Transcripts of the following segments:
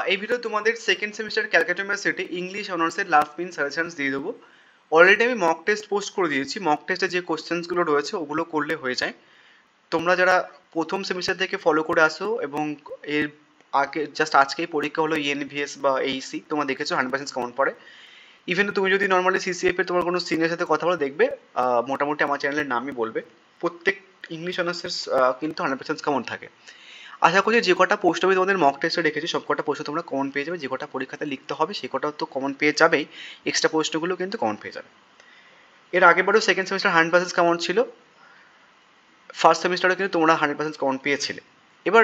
এই ভিডিও তোমাদের second semester Calcutta university English অনার্সের লাস্ট মিনিট সাজেশনস দিয়ে দেবো। অলরেডি আমি মক টেস্ট পোস্ট করে দিয়েছি। মক টেস্টে যে কোশ্চেন্সগুলো রয়েছে ওগুলো করলে হয়ে যায়। তোমরা যারা প্রথম সেমিস্টার থেকে ফলো করে আসো এবং এর আগে জাস্ট আজকেই পরীক্ষা হলো ইএনভিএস বা এইসি, তোমরা দেখেছো 100% কমন পড়ে। ইভেন তুমি যদি নর্মালি সিসিএফ এর তোমার কোনো সিনিয়র সাথে কথা বলে দেখবে, মোটামুটি আমার চ্যানেলের নামই বলবে, প্রত্যেক ইংলিশ অনার্সের কিন্তু 100% কমন থাকে। আশা করছি যে কটা পোস্ট আমি তোমাদের মক টেস্টে রেখেছি সব কটা পোস্ট তোমরা কমন পেয়ে যাবে। যে কটা পরীক্ষাতে লিখতে হবে সে কটা তো কমন পেয়ে যাবেই, এক্সট্রা পোস্টগুলো কিন্তু কমন পেয়ে যাবে। এর আগেবারও সেকেন্ড সেমিস্টার 100% কমন ছিল, ফার্স্ট সেমিস্টারে কিন্তু তোমরা 100% কমন পেয়েছিলে। এবার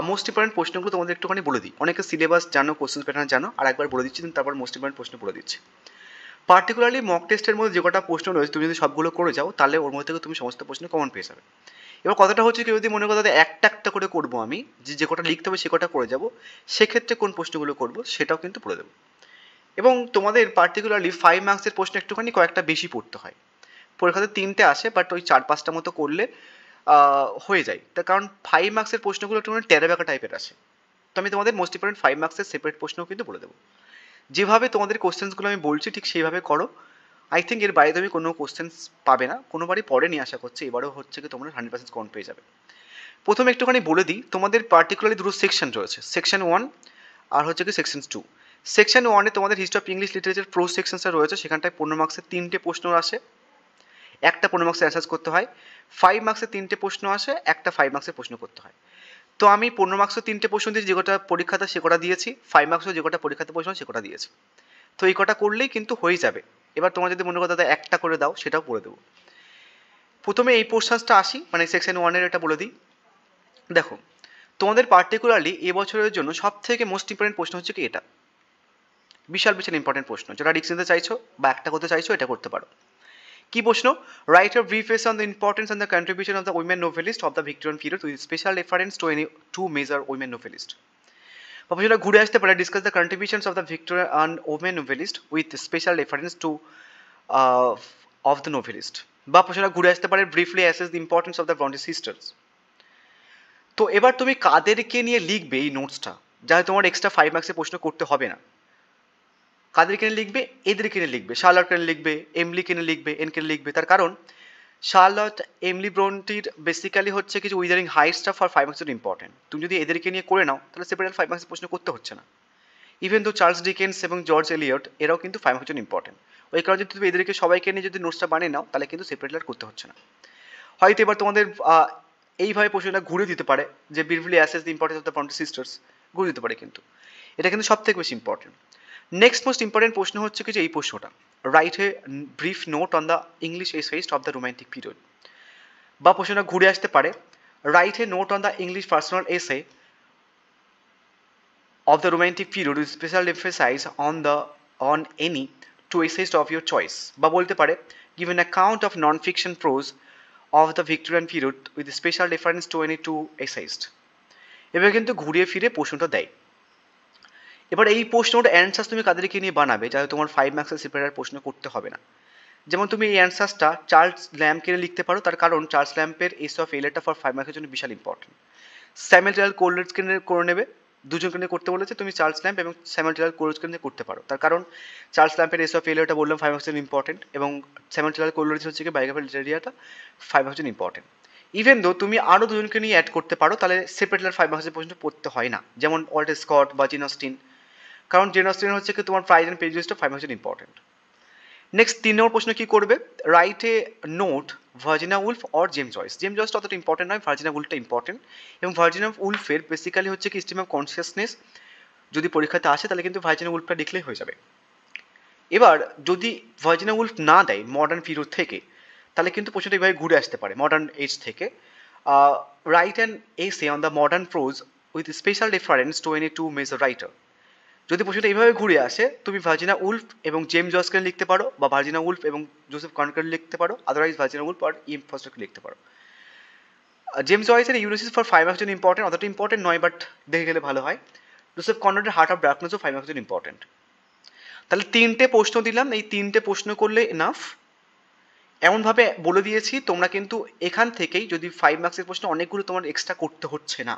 মোস্ট ইম্পর্টেন্ট প্রশ্নগুলো তোমাদের একটুখানি বলে দিই। অনেকে সিলেবাস জানো, কোশ্চেন প্যাটার্ন জানো, আর একবার বলে দিচ্ছি, তারপর মোস্ট ইম্পর্টেন্ট প্রশ্ন বলে দিচ্ছি। পার্টিকুলারলি মক টেস্টের মধ্যে যে কটা প্রশ্ন রয়েছে তুমি যদি সবগুলো করে যাও তাহলে ওর মধ্যে থেকে তুমি সমস্ত প্রশ্ন কমন পেয়ে যাবে। এবার কথাটা হচ্ছে কেউ যদি মনে করো দাদা একটা একটা করে করবো, আমি যে কটা লিখতে হবে সে কটা করে যাবো, সেক্ষেত্রে কোন প্রশ্নগুলো করবো সেটাও কিন্তু পড়ে দেবো। এবং তোমাদের পার্টিকুলারলি 5 মার্কসের প্রশ্ন একটুখানি কয়েকটা বেশি পড়তে হয়। পরীক্ষাতে 3টে আসে, বাট ওই 4-5টা মতো করলে হয়ে যায়। তার কারণ 5 মার্কসের প্রশ্নগুলো একটুখানি টেরাবেকা টাইপের আসে। তো আমি তোমাদের মোস্ট ইম্পর্টেন্ট 5 মার্কসের সেপারেট প্রশ্নও কিন্তু বলে দেবো। যেভাবে তোমাদের কোশ্চেন্সগুলো আমি বলছি ঠিক সেইভাবে করো। আই থিঙ্ক এর বাইরে তুমি কোনো কোশ্চেন্স পাবে না, কোনোবারই পড়েনি আশা করছি, এবারেও হচ্ছে কি তোমরা 100% কমন পেয়ে যাবে। প্রথমে একটুখানি বলে দিই, তোমাদের পার্টিকুলারলি দুটো সেকশন রয়েছে, সেকশন 1 আর হচ্ছে কি সেকশন 2। সেকশন 1-এ তোমাদের history of English literature prose সেকশনসটা রয়েছে, সেখানটায় 15 মার্কসের 3টে প্রশ্ন আসে, একটা 15 মার্কসের অ্যান্সার করতে হয়। 5 মার্কসের 3টে প্রশ্ন আসে, একটা 5 মার্কসের প্রশ্ন করতে হয়। তো আমি 15 মার্কসের 3টে প্রশ্ন দিয়েছি, যে কটা পরীক্ষাতে সে কটা দিয়েছি, 5 মার্কসের যে কটা পরীক্ষাতে প্রশ্ন সে কটা দিয়েছি। তো এই কটা করলেই কিন্তু হয়ে যাবে। এবার তোমরা যদি মনে করো দাদা একটা করে দাও, সেটাও করে দেবো। প্রথমে এই পোর্শনসটা আসি, মানে সেকশন 1-এর এটা বলে দিই। দেখো, তোমাদের পার্টিকুলারলি এবছরের জন্য সব থেকে মোস্ট ইম্পর্টেন্ট প্রশ্ন হচ্ছে কি এটা, বিশাল বিশাল ইম্পর্টেন্ট প্রশ্ন, যেটা রিস্ক নিতে চাইছো বা একটা করতে চাইছো এটা করতে পারো। কি প্রশ্ন? Write a brief essay on the importance and the contribution of the women novelist of the Victorian period with special reference to any two major women novelist. বা প্রশ্নটা ঘুরে আসতে পারে, discuss the contributions of the Victorian women novelist with special reference to of the novelist. বা প্রশ্নটা ঘুরে আসতে পারে, briefly assess the importance of the Bronte sisters. তো এবার তুমি কাদেরকে নিয়ে লিখবে এই নোটসটা, যাতে তোমার এক্সট্রা 5 মার্কসের প্রশ্ন করতে হবে না? কাদেরকে নিয়ে লিখবে? এদেরকে নিয়ে লিখবে। শার্লটকে নিয়ে লিখবে, এমলিকে নিয়ে লিখবে, এনকে নিয়ে লিখবে। তার কারণ শার্লট, এমলি ব্রন্টির বেসিক্যালি হচ্ছে কিছু উইদারিং হাই স্টাফ আর 5 মার্কসের ইম্পর্টেন্ট। তুমি যদি এদেরকে নিয়ে করে নাও তাহলে সেপারেট 5 মার্কসের প্রশ্ন করতে হচ্ছে না। ইভেন তো চার্লস ডিকেন্স এবং জর্জ এলিয়ট এরাও কিন্তু 5 মার্কসের ইম্পর্টেন্ট। ওই কারণে যদি তুমি এদেরকে সবাইকে নিয়ে যদি নোটসটা বানিয়ে নাও তাহলে কিন্তু সেপারেট আর করতে হচ্ছে না। হয়তো এবার তোমাদের এইভাবে প্রশ্নটা ঘুরে দিতে পারে, যে briefly assess the importance of the Bronte sisters, ঘুরে দিতে পারে, কিন্তু এটা কিন্তু সব থেকে বেশি ইম্পর্টেন্ট। নেক্সট মোস্ট ইম্পর্টেন্ট প্রশ্ন হচ্ছে কি যে এই প্রশ্নটা, write a brief note on the English essayist of the Romantic period. বা প্রশ্নটা ঘুরে আসতে পারে, write a note on the English personal essay of the Romantic period with special emphasize on any two essayist of your choice. বা বলতে পারে, give an account of non fiction prose of the Victorian period with special reference to any two essayist. এবার কিন্তু ঘুরিয়ে ফিরে প্রশ্নটা দেয়। এবার এই প্রশ্নটা অ্যান্সার তুমি কাদেরকে নিয়ে বানাবে যাতে তোমার 5 মার্কসের সেপারেট প্রশ্ন করতে হবে না? যেমন তুমি এই অ্যান্সারটা চার্লস ল্যাম্পকে নিয়ে লিখতে পারো, তার কারণ চার্লস ল্যাম্পের এস অফ এলেটা ফর 5 মার্কের জন্য বিশাল ইম্পর্টেন্ট। স্যামুয়েল টেলর কোলরিজকে নিয়ে করে নেবে, দুজনকে নিয়ে করতে বলেছে, তুমি চার্লস ল্যাম্প এবং স্যামুয়েল টেলর কোলরিজকে নিয়ে করতে পারো। তার কারণ চার্লস ল্যাম্পের এস অফ এলেটা বললাম 5 মার্কসের ইম্পর্টেন্ট, এবং স্যামুয়েল টেলর কোলরিজ হচ্ছে কি বায়োগ্রাফি লিটারিয়াটা 5 মার্কসের ইম্পর্টেন্ট। ইভেন দো তুমি আরও দুজনকে নিয়ে অ্যাড করতে পারো, তাহলে সেপারেটলি 5 মার্কসের প্রশ্ন পড়তে হয় না, যেমন ওয়াল্টার স্কট বা জেন অস্টিন। কারণ জেন অস্টিন হচ্ছে কি তোমার প্রাইজ অ্যান্ড প্রেজুডিসটা 5 মার্কসের ইম্পর্টেন্ট। নেক্সট 3 নম্বর প্রশ্ন কি করবে, write a note Virginia Woolf or James Joyce. James জয়েসটা অতটা ইম্পর্টেন্ট নয়, ভার্জিনা উলফটা ইম্পর্টেন্ট। এবং ভার্জিনা উলফের বেসিক্যালি হচ্ছে কি স্ট্রিম অফ কনসিয়াসনেস, যদি পরীক্ষাতে আসে তাহলে কিন্তু ভার্জিনা উলফটা লিখলেই হয়ে যাবে। এবার যদি ভার্জিনা উলফ না দেয় মডার্ন পিরিয়ড থেকে, তাহলে কিন্তু প্রশ্নটা এইভাবে ঘুরে আসতে পারে মডার্ন এজ থেকে, write an essay on the modern prose with special reference to any two major writer. যদি প্রশ্নটা এইভাবে ঘুরে আসে, তুমি ভার্জিনা উলফ এবং জেমস জয়েসকে লিখতে পারো, বা ভার্জিনা উলফ এবং জোসেফ কনকর লিখতে পারো, আদারওয়াইজ ভার্জিনা উলফ আর ইএম ফস্টারকে লিখতে পারো। জেমস জয়েসের ইউনিসিস ফর 5 মার্কস জন্য ইম্পর্টেন্ট, অতটা ইম্পর্টেন্ট নয়, বাট দেখে গেলে ভালো হয়। জোসেফ কনরাডের হার্ট অফ ডার্কনেসও 5 মার্কস জন্য ইম্পর্টেন্ট। তাহলে 3টে প্রশ্ন দিলাম, এই 3টে প্রশ্ন করলে এনাফ। এমনভাবে বলে দিয়েছি তোমরা কিন্তু এখান থেকেই যদি 5 মার্কসের প্রশ্ন অনেকগুলো তোমার এক্সট্রা করতে হচ্ছে না,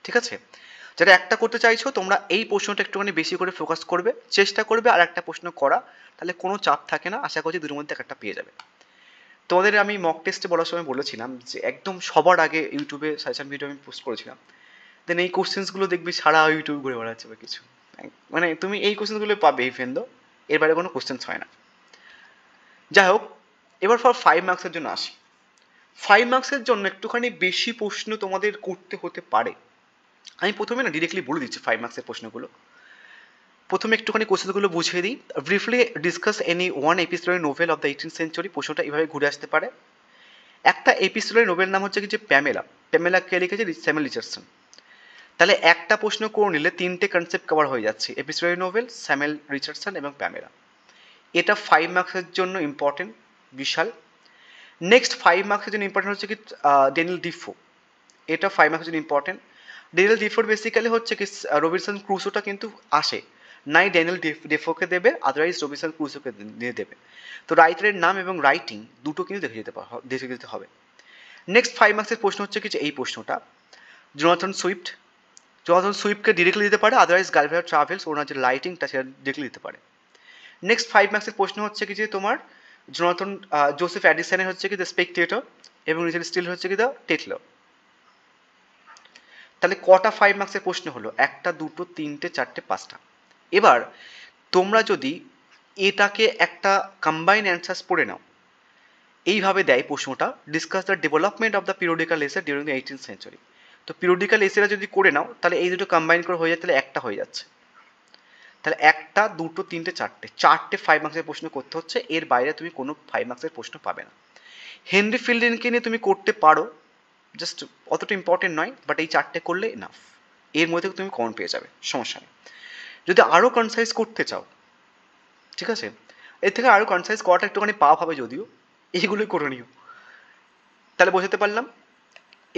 ঠিক আছে? যারা একটা করতে চাইছো তোমরা এই প্রশ্নটা একটুখানি বেশি করে ফোকাস করবে, চেষ্টা করবে আর একটা প্রশ্ন করা, তাহলে কোনো চাপ থাকে না, আশা করছি দুটোর মধ্যে একটা পেয়ে যাবে। তোমাদের আমি মক টেস্টে বলার সময় বলেছিলাম যে একদম সবার আগে ইউটিউবে সাজেশন ভিডিও আমি পোস্ট করেছিলাম, দেন এই কোশ্চেন্সগুলো দেখবি সারা ইউটিউব ঘুরে বেড়াচ্ছে বা কিছু, মানে তুমি এই কোশ্চেন্সগুলো পাবে এই ফ্রেন্ড, এর বাইরে কোনো কোশ্চেন্স হয় না। যাই হোক, এবার ফর 5 মার্কসের জন্য আসি। 5 মার্কসের জন্য একটুখানি বেশি প্রশ্ন তোমাদের করতে হতে পারে। আমি প্রথমে না ডিরেক্টলি বলে দিচ্ছি 5 মার্কসের প্রশ্নগুলো। প্রথমে একটুখানি কোশ্চেনগুলো বুঝিয়ে দিই। Briefly discuss any one epistolary novel of the 18th century. প্রশ্নটা এভাবে ঘুরে আসতে পারে। একটা এপিসোডারি নোভেল নাম হচ্ছে কি যে প্যামেলা। প্যামেলা কে লিখেছে? Samuel Richardson. তাহলে একটা প্রশ্ন করে নিলে তিনটে কনসেপ্ট কভার হয়ে যাচ্ছে, এপিসোডারি নোভেল, স্যামুয়েল রিচার্ডসন এবং প্যামেলা। এটা 5 মার্কসের জন্য ইম্পর্টেন্ট, বিশাল। নেক্সট 5 মার্কসের জন্য ইম্পর্টেন্ট হচ্ছে কি ড্যানিয়েল ডিফো। এটা 5 মার্কসের জন্য ইম্পর্টেন্ট। ড্যানিয়েল ডিফোর বেসিক্যালি হচ্ছে কি রবিনসন ক্রুসোটা কিন্তু আসে নাই, ড্যানিয়েল ডেফোকে দেবে, আদারওয়াইজ রবিনসন ক্রুসোকে দিয়ে দেবে। তো রাইটারের নাম এবং রাইটিং দুটো কিন্তু দেখে যেতে হবে। নেক্সট 5 মার্কসের প্রশ্ন হচ্ছে কি যে এই প্রশ্নটা, জোনাথন সুইফট। জোনাথন সুইফটকে ডিরেক্টলি দিতে পারে, আদারওয়াইজ গালভেয়ার ট্রাভেলস, ওনার যে রাইটিংটা সেটা ডিরেক্টলি দিতে পারে। নেক্সট 5 মার্কসের প্রশ্ন হচ্ছে কি যে তোমার জোনাথন জোসেফ অ্যাডিসনের হচ্ছে কি দ্য স্পেকটেটর এবং রিচার্ড স্টিল হচ্ছে কি দ্য টেটলার। তাহলে কটা 5 মার্কসের প্রশ্ন হলো? একটা, দুটো, তিনটে, চারটে, পাঁচটা। এবার তোমরা যদি এটাকে একটা কম্বাইন অ্যান্সার্স পড়ে নাও, এইভাবে দেয় প্রশ্নটা, discuss the development of the periodical এসে ডিউরিং দ্য 18th সেঞ্চুরি। তো পিরিয়ডিক্যাল এসেরা যদি করে নাও তাহলে এই দুটো কম্বাইন করে হয়ে যায়, তাহলে একটা হয়ে যাচ্ছে। তাহলে একটা, দুটো, তিনটে, চারটে 5 মার্কসের প্রশ্ন করতে হচ্ছে, এর বাইরে তুমি কোনো 5 মার্কসের প্রশ্ন পাবে না। হেনরি ফিল্ডিংকে নিয়ে তুমি করতে পারো, জাস্ট অতটা ইম্পর্টেন্ট নয়, বাট এই চারটে করলে এনাফ, এর মধ্যে তুমি কমন পেয়ে যাবে, সমস্যা নেই। যদি আরও কনসাইজ করতে চাও, ঠিক আছে, এর থেকে আরও কনসাইজ করাটা একটুখানি পাপ হবে যদিও, এইগুলোই করে নিও। তাহলে বোঝাতে পারলাম।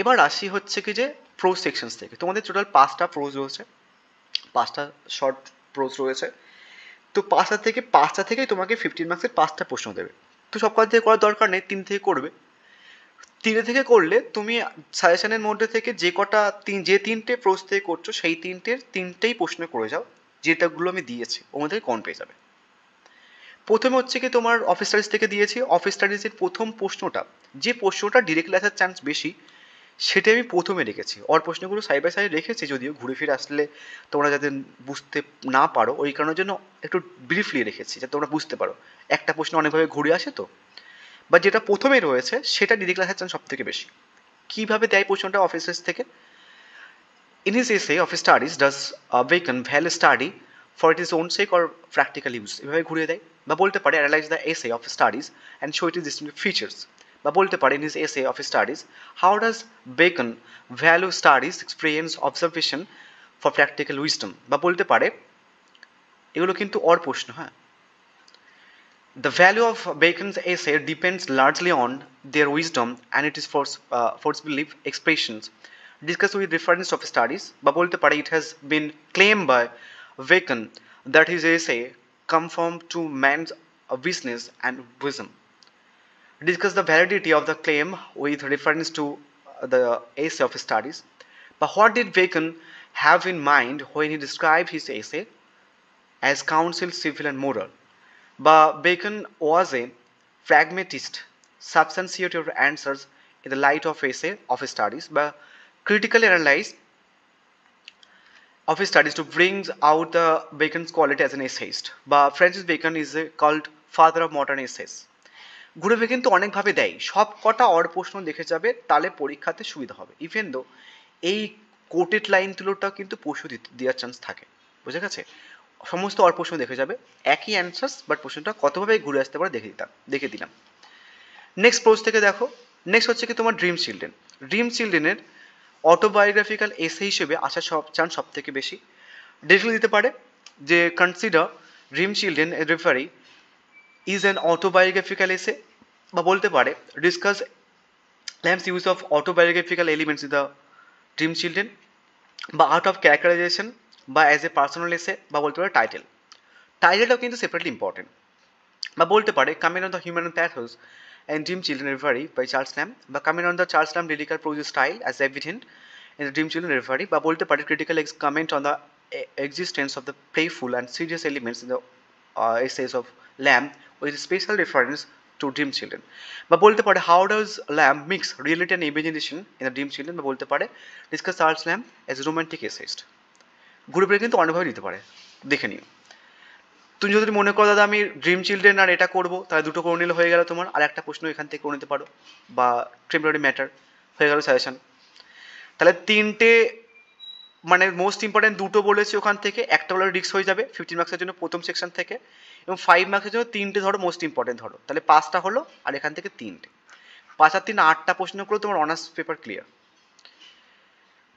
এবার আসি হচ্ছে কি যে প্রোজ সেকশনস থেকে। তোমাদের টোটাল 5টা প্রোজ রয়েছে, 5টা শর্ট প্রোজ রয়েছে। তো 5টা থেকেই তোমাকে 15 মার্কসের 5টা প্রশ্ন দেবে। তো সব কাজ থেকে করার দরকার নেই, 3 থেকে করবে। 3 থেকে করলে তুমি সাজেশনের মধ্যে থেকে যে কটা যে 3টে প্রোজ থেকে করছো সেই তিনটেই প্রশ্ন করে যাও, যেটাগুলো আমি দিয়েছি ওর মধ্যে কমন পেয়ে যাবে। প্রথমে হচ্ছে কি তোমার অফিস স্টাডিজ থেকে দিয়েছি। অফিস স্টাডিজের প্রথম প্রশ্নটা, যে প্রশ্নটা ডিরেক্টলি আসার চান্স বেশি, সেটা আমি প্রথমে রেখেছি। ওর প্রশ্নগুলো সাইড বাই সাইড রেখেছি, যদিও ঘুরে ফিরে আসলে তোমরা যাতে বুঝতে না পারো ওই কারণের জন্য একটু ব্রিফলি রেখেছি, যাতে তোমরা বুঝতে পারো। একটা প্রশ্ন অনেকভাবে ঘুরে আসে তো, বা যেটা প্রথমে রয়েছে সেটা ডিরেক্টলি আসার চান্স সব থেকে বেশি। কীভাবে দেয় প্রশ্নটা অফিসেস থেকে? In his essay of studies, does Bacon value study for its own sake or practical use? এভাবে ঘুরিয়ে দেয়। বা বলতে পারে analyze the essay of studies and show its distinctive features. বা বলতে পারে in his essay of studies, how does Bacon value studies, experience, observation for practical wisdom? বা বলতে পারে, এগুলো কিন্তু অর প্রশ্ন, হ্যাঁ। The value of Bacon's essay depends largely on their wisdom and it is forcibly expressions. Discussed with reference of studies, বা বলতে পারে it has been claimed by Bacon that his essay conform to man's business and wisdom. Discuss the validity of the claim with reference to the essay of studies. But what did Bacon have in mind when he described his essay as counsel, civil and moral? বা Bacon was a pragmatist, substantiated of answers in the light of essay of studies, বা critically analyze of his studies to bring out the Bacon's quality as an essayist. বা Francis Bacon is called father of modern essays. ঘুরে কিন্তু অনেকভাবে দেয়, সব কটা or প্রশ্ন দেখে যাবে, তাহলে পরীক্ষাতে সুবিধা হবে। ইভেন দো এই কোটেড লাইনগুলোটাও কিন্তু প্রশ্ন দেওয়ার চান্স থাকে, বুঝে গেছে? সমস্ত অর প্রশ্ন দেখে যাবে, একই অ্যান্সার্স, বাট প্রশ্নটা কতভাবে ঘুরে আসতে পারে দেখে দিলাম। নেক্সট প্রোজ থেকে দেখো। নেক্সট হচ্ছে কি তোমার ড্রিম চিলড্রেন। ড্রিম চিলড্রেনের অটোবায়োগ্রাফিক্যাল এসে হিসেবে আসার চান্স সব থেকে বেশি। ডিরেক্টলি দিতে পারে যে consider dream children A referee is an autobiographical essay, বা বলতে পারে discuss Lamb's use of autobiographical elements in the Dream Children, বা art of characterization, বা as a personal essay, বা বলতে পারে টাইটেলটাও কিন্তু সেপারেটলি ইম্পর্টেন্ট। বা বলতে পারে Comment on the Human Pathos and Dream Children Reverie by Charles Lamb, বা Comment on the Charles Lamb lyrical prose style as evident in the Dream Children referee, বা বলতে পারে critical comment on the existence of the playful and serious elements in the essays of Lamb with special reference to Dream Children, বা বলতে পারে how does Lamb mix reality and imagination in the Dream Children, বা বলতে পারে discuss Charles Lamb as a romantic essayist. গ্রুপে কিন্তু অনেকভাবে দিতে পারে, দেখে নিও। তুমি যদি মনে করো দাদা আমি ড্রিম চিলড্রেন আর এটা করবো, তাহলে দুটো করে নিলে হয়ে গেল তোমার, আর একটা প্রশ্ন এখান থেকে করে নিতে পারো, বা টেম্পোরারি ম্যাটার হয়ে গেল সাজেশন। তাহলে তিনটে মানে মোস্ট ইম্পর্টেন্ট দুটো বলেছি ওখান থেকে, একটা হলো রিস্ক হয়ে যাবে 15 মার্কসের জন্য প্রথম সেকশন থেকে, এবং 5 মার্কসের জন্য তিনটে ধরো মোস্ট ইম্পর্টেন্ট ধরো, তাহলে 5টা হলো, আর এখান থেকে তিনটে, 5 আর 3 8টা প্রশ্ন করে তোমার অনার্স পেপার ক্লিয়ার।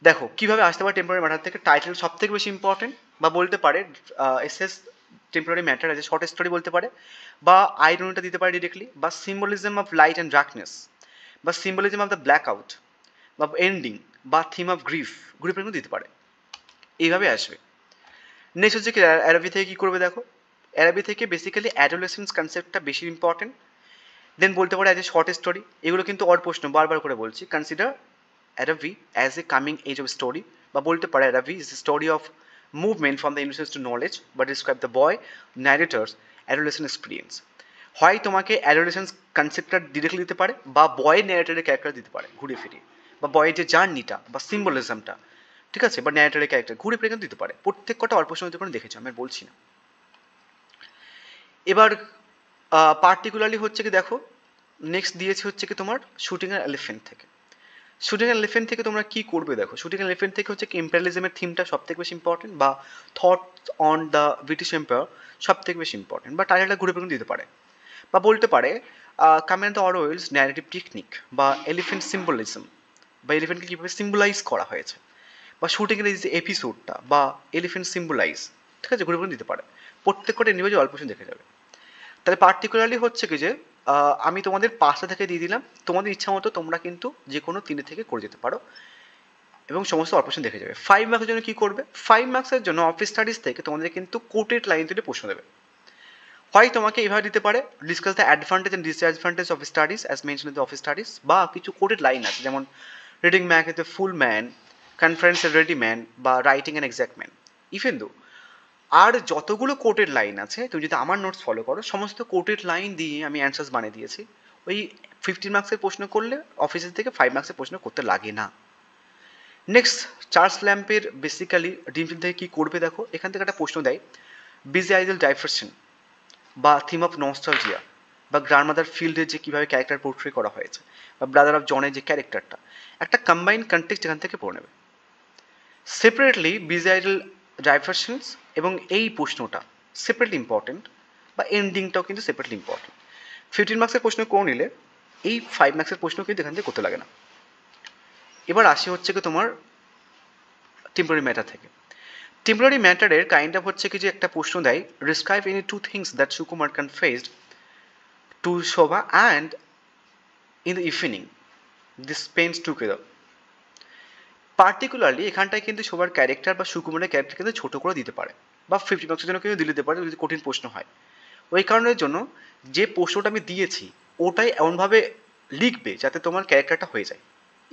দেখো কিভাবে আসতে পারে টেম্পোরারি ম্যাটার থেকে, টাইটেল সব থেকে বেশি ইম্পর্টেন্ট, বা বলতে পারে এসএস temporary matter as a short story বলতে পারে, বা আইরনিটা দিতে পারে ডিরেক্টলি, বা symbolism of light and darkness, বা symbolism of the blackout, বা এন্ডিং, বা থিম অফ গ্রিফের মধ্যে দিতে পারে, এইভাবে আসবে। নেক্সট হচ্ছে কি অ্যারাবি থেকে কী করবে দেখো, অ্যারাবি থেকে বেসিক্যালি অ্যাডোলেসেন্স কনসেপ্টটা বেশি ইম্পর্টেন্ট, দেন বলতে পারে অ্যাজ এ শর্ট স্টোরি, এগুলো কিন্তু অর প্রশ্ন বারবার করে বলছি, consider Araby as a coming age of story, বা বলতে পারে Araby is a story of movement from the innocence to knowledge, but describe the boy narrator's adolescent experience. হয় তোমাকে অ্যাডোলেসেন্স কনসেপ্টটা ডিরেক্টলি দিতে পারে, বা বয় ন্যারেটরের ক্যারেক্টার দিতে পারে ঘুরে ফিরে, বা বয়ের যে জার্নিটা বা সিম্বলিজমটা, ঠিক আছে, বা ন্যারেটরের ক্যারেক্টার ঘুরে ফিরে কিন্তু দিতে পারে। প্রত্যেক কটা অল্প সময় করে দেখেছো, আমি বলছি না। এবার পার্টিকুলারলি হচ্ছে কি দেখো, নেক্সট দিয়েছে হচ্ছে কি তোমার শুটিং অ্যান্ড এলিফেন্ট থেকে। শুটিং অ্যান্ড এলিফেন্ট থেকে তোমরা কী করবে দেখো, শুটিং অ্যান্ড এলিফেন্ট থেকে হচ্ছে কি ইম্পেরিয়ালিজমের থিমটা সব থেকে বেশি ইম্পর্টেন্ট, বা thoughts on the British empire সব থেকে বেশি ইম্পর্টেন্ট, বা টাইটেলটা ঘুরে ফিরে দিতে পারে, বা বলতে পারে কামিং দ্য অরওয়েলস ন্যারেটিভ টেকনিক, বা এলিফেন্ট সিম্বলিজম, বা এলিফেন্টকে কীভাবে সিম্বলাইজ করা হয়েছে, বা শুটিংয়ের এই যে এপিসোডটা, বা এলিফেন্ট সিম্বলাইজ, ঠিক আছে, ঘুরে ফিরে দিতে পারে। প্রত্যেক কটা ইন্ডিভিজুয়াল অল্প দেখে যাবে। তাহলে পার্টিকুলারলি হচ্ছে কি যে আমি তোমাদের 5টা থেকে দিয়ে দিলাম, তোমাদের ইচ্ছা মতো তোমরা কিন্তু যে কোনো 3 থেকে করে যেতে পারো, এবং সমস্ত অপশন দেখে যাবে। 5 মার্কসের জন্য কী করবে, 5 মার্কসের জন্য অফিস স্টাডিজ থেকে তোমাদের কিন্তু কোটেড লাইন তুলে প্রশ্ন দেবে। হয় তোমাকে এইভাবে দিতে পারে discuss the advantage and disadvantage of studies as mention in the office studies, বা কিছু কোটেড লাইন আছে যেমন reading maketh is a full man, conference a ready man, বা writing an exact man, even though. আর যতগুলো coated line আছে তুমি যদি আমার নোটস ফলো করো, সমস্ত কোটেড লাইন দিয়ে আমি অ্যান্সার্স বানিয়ে দিয়েছি। ওই 15 মার্কসের প্রশ্ন করলে অফিসের থেকে 5 মার্কসের প্রশ্ন করতে লাগে না। নেক্সট চার্লস ল্যাম্পের বেসিক্যালি ড্রিম চিল্ড থেকে কী করবে দেখো, এখান থেকে একটা প্রশ্ন দেয় বিজি আইডল ডাইভারশন, বা থিম অফ নস্টালজিয়া, বা গ্র্যান্ডমাদার ফিল্ডের যে কীভাবে ক্যারেক্টার পোর্ট্রে করা হয়েছে, বা ব্রাদার অফ জনের যে ক্যারেক্টারটা, একটা কম্বাইন্ড কন্টেক্সট এখান থেকে পড়ে নেবে। সেপারেটলি বিজি আইডল ডাইভারশনস এবং এই প্রশ্নটা সেপারেটলি ইম্পর্টেন্ট, বা এন্ডিংটাও কিন্তু সেপারেটলি ইম্পর্টেন্ট। 15 মার্কসের প্রশ্ন করে নিলে এই 5 মার্কসের প্রশ্ন কিন্তু এখান থেকে করতে লাগে না। এবার আসি হচ্ছে কি তোমার টেম্পোরারি ম্যাটার থেকে। টেম্পোরারি ম্যাটারের কাইন্ড অফ হচ্ছে কি যে একটা প্রশ্ন দেয় describe any 2 things that Sukumar confessed to Shoba and in the evening this spends together. Particularly এখানটায় কিন্তু শোভার ক্যারেক্টার বা সুকুমারের ক্যারেক্টার কিন্তু ছোটো করে দিতে পারে, বা 50 মার্কসের জন্য কিন্তু দিতে পারে যদি কঠিন প্রশ্ন হয়। ওই কারণের জন্য যে প্রশ্নটা আমি দিয়েছি ওটাই এমনভাবে লিখবে যাতে তোমার ক্যারেক্টারটা হয়ে যায়।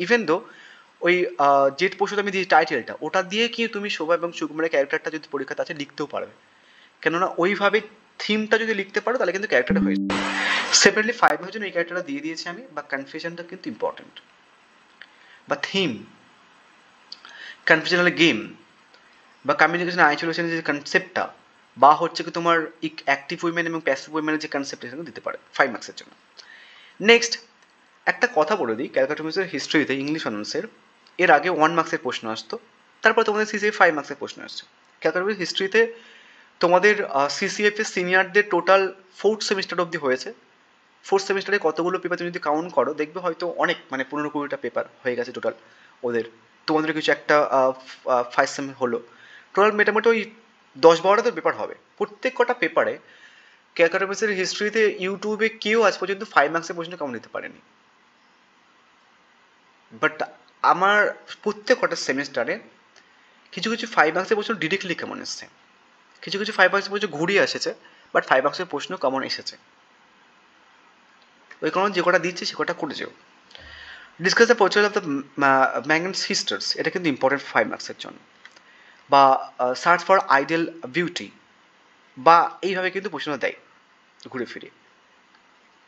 ইভেন দো ওই যে প্রশ্নটা আমি দিয়েছি টাইটেলটা, ওটা দিয়ে কি তুমি শোভা এবং সুকুমারের ক্যারেক্টারটা যদি পরীক্ষাতে আছে লিখতেও পারবে, কেননা ওইভাবে থিমটা যদি লিখতে পারো তাহলে কিন্তু ক্যারেক্টারটা হয়ে যায়। সেপারেটলি 5 এর জন্য এই ক্যারেক্টারটা দিয়ে দিয়েছি আমি, বা কনফিউশনটা কিন্তু ইম্পর্টেন্ট, বা থিম, কনফিউশনাল গেম, বা কমিউনিকেশন আইসোলেশনের যে কনসেপ্টটা, বা হচ্ছে কি তোমার অ্যাক্টিভ উইমেন এবং প্যাসিভ উইমেনের যে কনসেপ্ট এখানে দিতে পারে 5 মার্কসের জন্য। নেক্সট একটা কথা বলে দিই, ক্যালকাটা হিস্ট্রিতে ইংলিশ অনার্সের এর আগে 1 মার্কসের প্রশ্ন আসতো, তারপর তোমাদের সিসিএফ 5 মার্কসের প্রশ্ন আসছে। ক্যালকাটা হিস্ট্রিতে তোমাদের সিসিএফ এর সিনিয়রদের টোটাল 4th সেমিস্টার অবধি হয়েছে। 4th সেমিস্টারে কতগুলো পেপার তুমি যদি কাউন্ট করো দেখবে হয়তো অনেক, মানে 15-20টা পেপার হয়ে গেছে টোটাল ওদের। তোমাদের কিছু একটা 5 সেম হলো, টোটাল মোটামুটি ওই 10-12টা তো পেপার হবে। প্রত্যেক কটা পেপারে ক্যালকাটা হিস্ট্রিতে ইউটিউবে কেউ আজ পর্যন্ত 5 মার্কসের প্রশ্ন কেমন নিতে পারেনি। বাট আমার প্রত্যেক কটা সেমিস্টারে কিছু কিছু 5 মার্কসের প্রশ্ন ডিরেক্টলি কেমন এসছে, কিছু কিছু 5 মার্কসের প্রশ্ন ঘুরিয়ে এসেছে, বাট 5 মার্কসের প্রশ্ন কেমন এসেছে। ওই কারণে যে কটা দিচ্ছি সে কটা করে যেও। Discuss the portrait of the magnet sisters, এটা কিন্তু ইম্পর্টেন্ট 5 মার্কসের জন্য। বা সার্চ ফর আইডিয়াল বিউটি, বা এইভাবে কিন্তু প্রশ্ন দেয় ঘুরে ফিরে,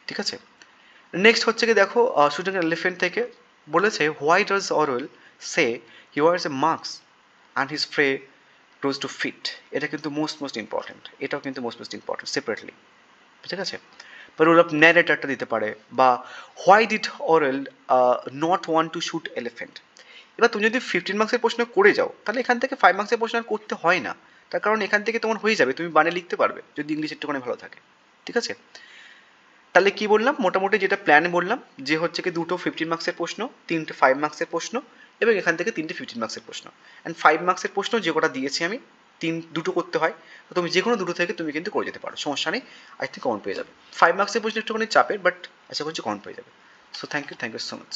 ঠিক আছে। নেক্সট হচ্ছে কি দেখো, শুটিং এলিফেন্ট থেকে বলেছে why does Orwell say he wears a mask and his face grows to fit, এটা কিন্তু মোস্ট ইম্পর্টেন্ট, এটাও কিন্তু মোস্ট ইম্পর্টেন্ট সেপারেটলি, ঠিক আছে। বা রোল অফ ন্যারেটারটা দিতে পারে, বা why did Orwell not want to shoot elephant. এবার তুমি যদি 15 মার্কসের প্রশ্ন করে যাও তাহলে এখান থেকে 5 মার্কসের প্রশ্ন আর করতে হয় না, তার কারণ এখান থেকে তোমার হয়ে যাবে, তুমি বানে লিখতে পারবে যদি ইংলিশ একটুখানি ভালো থাকে, ঠিক আছে। তাহলে কি বললাম, মোটামুটি যেটা প্ল্যান বললাম যে হচ্ছে কি দুটো 15 মার্কসের প্রশ্ন, তিনটে 5 মার্কসের প্রশ্ন, এবং এখান থেকে তিনটে 15 মার্কসের প্রশ্ন। অ্যান্ড 5 মার্কসের প্রশ্ন যে কটা দিয়েছি আমি, দুটো করতে হয়, তো তুমি যে কোনো দুটো থেকে তুমি কিন্তু করে যেতে পারো, সমস্যা নেই, আই থিঙ্ক কমন পেয়ে যাবে। 5 মার্কসের প্রশ্ন একটুখানি চাপের, বাট আশা করছি কমন পেয়ে যাবে। So thank you so much.